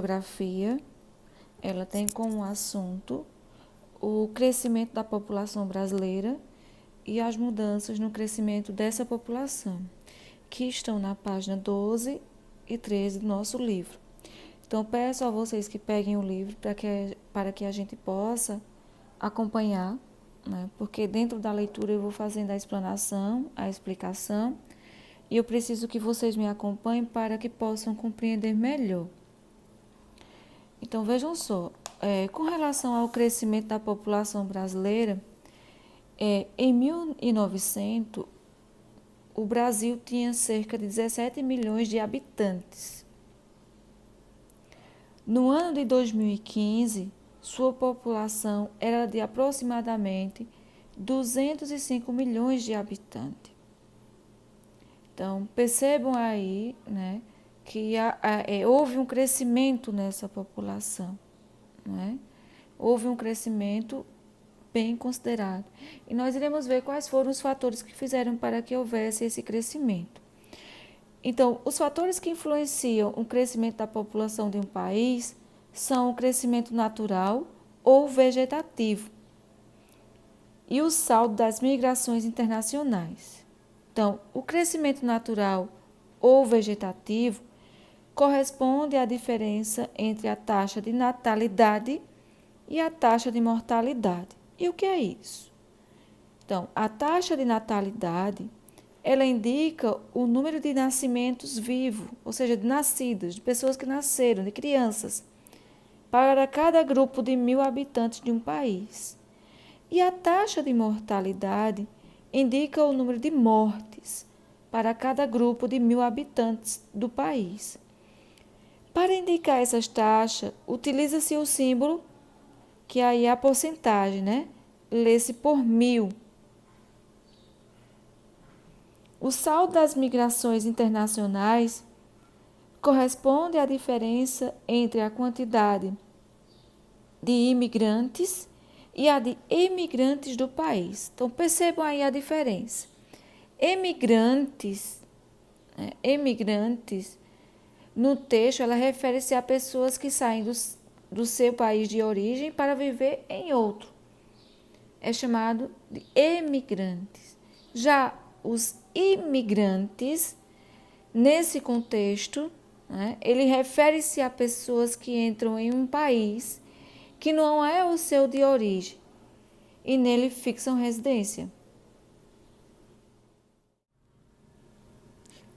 Geografia, ela tem como assunto o crescimento da população brasileira e as mudanças no crescimento dessa população, que estão na página 12 e 13 do nosso livro. Então, peço a vocês que peguem o livro para que a gente possa acompanhar, né? Porque dentro da leitura eu vou fazendo a explanação, a explicação, e eu preciso que vocês me acompanhem para que possam compreender melhor. Então, vejam só, com relação ao crescimento da população brasileira, em 1900, o Brasil tinha cerca de 17 milhões de habitantes. No ano de 2015, sua população era de aproximadamente 205 milhões de habitantes. Então, percebam aí, né, que houve um crescimento nessa população, né? Houve um crescimento bem considerado. E nós iremos ver quais foram os fatores que fizeram para que houvesse esse crescimento. Então, os fatores que influenciam o crescimento da população de um país são o crescimento natural ou vegetativo e o saldo das migrações internacionais. Então, o crescimento natural ou vegetativo corresponde à diferença entre a taxa de natalidade e a taxa de mortalidade. E o que é isso? Então, a taxa de natalidade, ela indica o número de nascimentos vivos, ou seja, de nascidos, de pessoas que nasceram, de crianças, para cada grupo de 1.000 habitantes de um país. E a taxa de mortalidade indica o número de mortes para cada grupo de 1.000 habitantes do país. Para indicar essas taxas, utiliza-se o símbolo, que aí é a porcentagem, né? Lê-se por 1.000. O saldo das migrações internacionais corresponde à diferença entre a quantidade de imigrantes e a de emigrantes do país. Então, percebam aí a diferença. Emigrantes, no texto, ela refere-se a pessoas que saem do seu país de origem para viver em outro. É chamado de emigrantes. Já os imigrantes, nesse contexto, ele refere-se a pessoas que entram em um país que não é o seu de origem e nele fixam residência.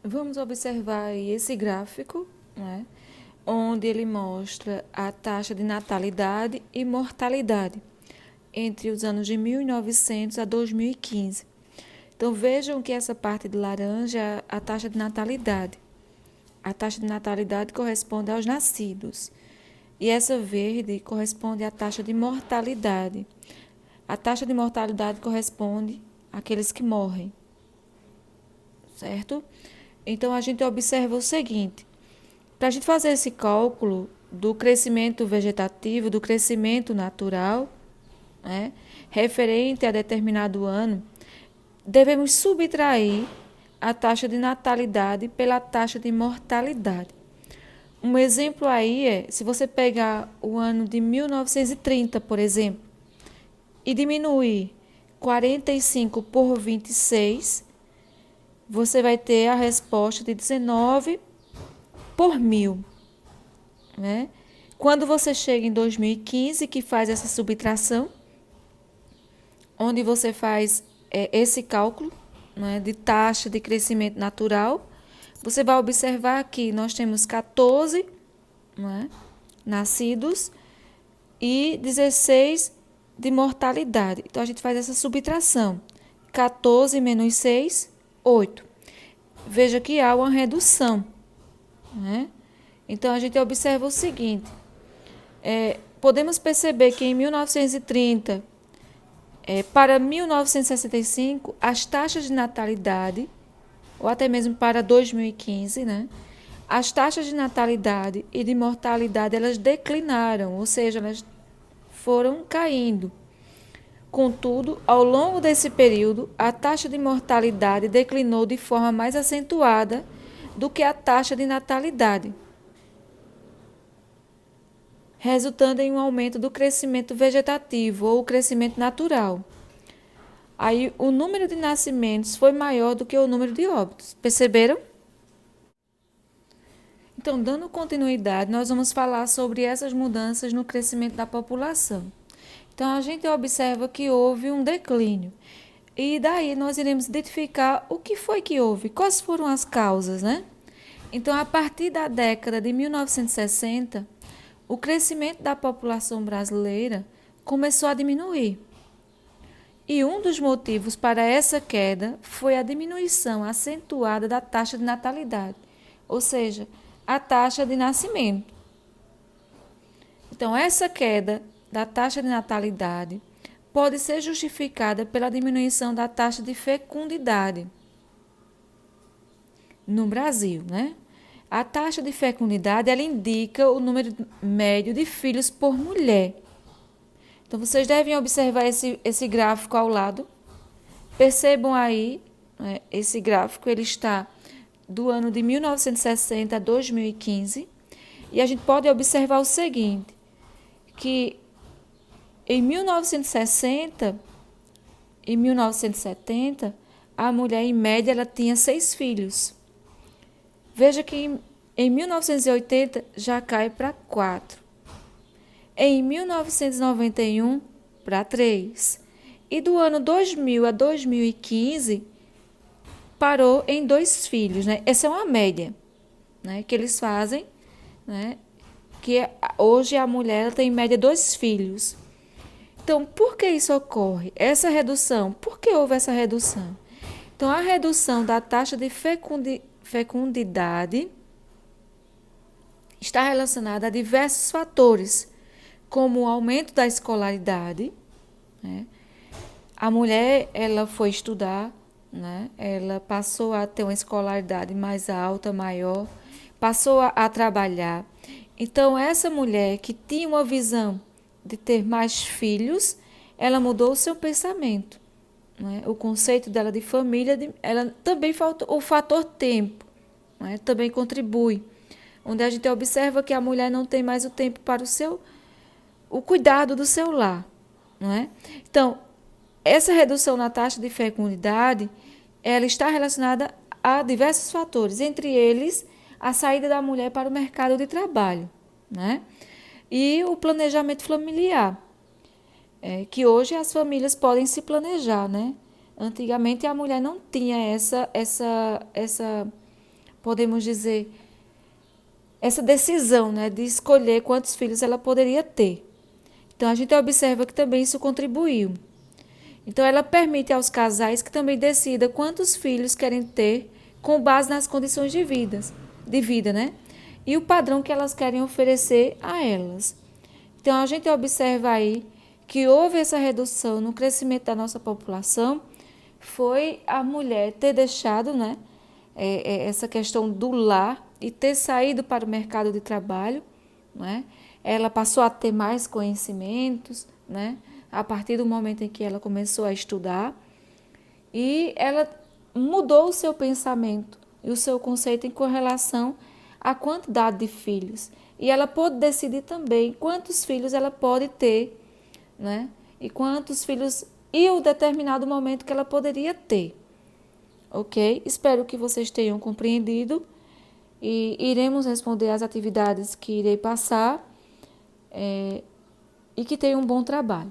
Vamos observar aí esse gráfico, né, onde ele mostra a taxa de natalidade e mortalidade entre os anos de 1900 a 2015. Então, vejam que essa parte de laranja é a taxa de natalidade. A taxa de natalidade corresponde aos nascidos. E essa verde corresponde à taxa de mortalidade. A taxa de mortalidade corresponde àqueles que morrem. Certo? Então, a gente observa o seguinte. Para a gente fazer esse cálculo do crescimento vegetativo, do crescimento natural, referente a determinado ano, devemos subtrair a taxa de natalidade pela taxa de mortalidade. Um exemplo aí é, se você pegar o ano de 1930, por exemplo, e diminuir 45 por 26, você vai ter a resposta de 19 por 1.000. Né? Quando você chega em 2015, que faz essa subtração, onde você faz esse cálculo, né, de taxa de crescimento natural, você vai observar que nós temos 14, né, nascidos e 16 de mortalidade. Então, a gente faz essa subtração. 14 menos 6, 8. Veja que há uma redução. Né? Então, a gente observa o seguinte. Podemos perceber que em 1930... para 1965, as taxas de natalidade, ou até mesmo para 2015, né, as taxas de natalidade e de mortalidade elas declinaram, ou seja, elas foram caindo. Contudo, ao longo desse período, a taxa de mortalidade declinou de forma mais acentuada do que a taxa de natalidade. resultando em um aumento do crescimento vegetativo ou crescimento natural. Aí o número de nascimentos foi maior do que o número de óbitos. Perceberam? Então, dando continuidade, nós vamos falar sobre essas mudanças no crescimento da população. Então, a gente observa que houve um declínio. E daí nós iremos identificar o que foi que houve, quais foram as causas, né? Então, a partir da década de 1960, o crescimento da população brasileira começou a diminuir. E um dos motivos para essa queda foi a diminuição acentuada da taxa de natalidade, ou seja, a taxa de nascimento. Então, essa queda da taxa de natalidade pode ser justificada pela diminuição da taxa de fecundidade no Brasil, né? A taxa de fecundidade, ela indica o número médio de filhos por mulher. Então, vocês devem observar esse gráfico ao lado. Percebam aí, né, esse gráfico, ele está do ano de 1960 a 2015. E a gente pode observar o seguinte, que em 1960 e 1970, a mulher, em média, ela tinha 6 filhos. Veja que em 1980 já cai para 4. Em 1991, para 3. E do ano 2000 a 2015, parou em 2 filhos, né? Essa é uma média, né, que eles fazem, né? Que hoje a mulher tem em média 2 filhos. Então, por que isso ocorre? Essa redução, por que houve essa redução? Então, a redução da taxa de fecundidade está relacionada a diversos fatores, como o aumento da escolaridade, né? A mulher, ela foi estudar, né? Ela passou a ter uma escolaridade mais alta, maior, passou a trabalhar. Então, essa mulher que tinha uma visão de ter mais filhos, ela mudou o seu pensamento, né? O conceito dela de família, ela também falta o fator tempo, né? Também contribui, onde a gente observa que a mulher não tem mais o tempo para o cuidado do seu lar, não é? Então, essa redução na taxa de fecundidade, ela está relacionada a diversos fatores, entre eles a saída da mulher para o mercado de trabalho, né? E o planejamento familiar, que hoje as famílias podem se planejar, né? Antigamente a mulher não tinha essa, podemos dizer, essa decisão, né, de escolher quantos filhos ela poderia ter. Então, a gente observa que também isso contribuiu. Então, ela permite aos casais que também decidam quantos filhos querem ter com base nas condições de vida, né? E o padrão que elas querem oferecer a elas. Então, a gente observa aí que houve essa redução no crescimento da nossa população, foi a mulher ter deixado, né, essa questão do lar e ter saído para o mercado de trabalho, né? Ela passou a ter mais conhecimentos, né, a partir do momento em que ela começou a estudar, e ela mudou o seu pensamento e o seu conceito em correlação à quantidade de filhos. E ela pôde decidir também quantos filhos ela pode ter, né? E quantos filhos e o determinado momento que ela poderia ter. Ok? Espero que vocês tenham compreendido e iremos responder às atividades que irei passar, e que tenham um bom trabalho.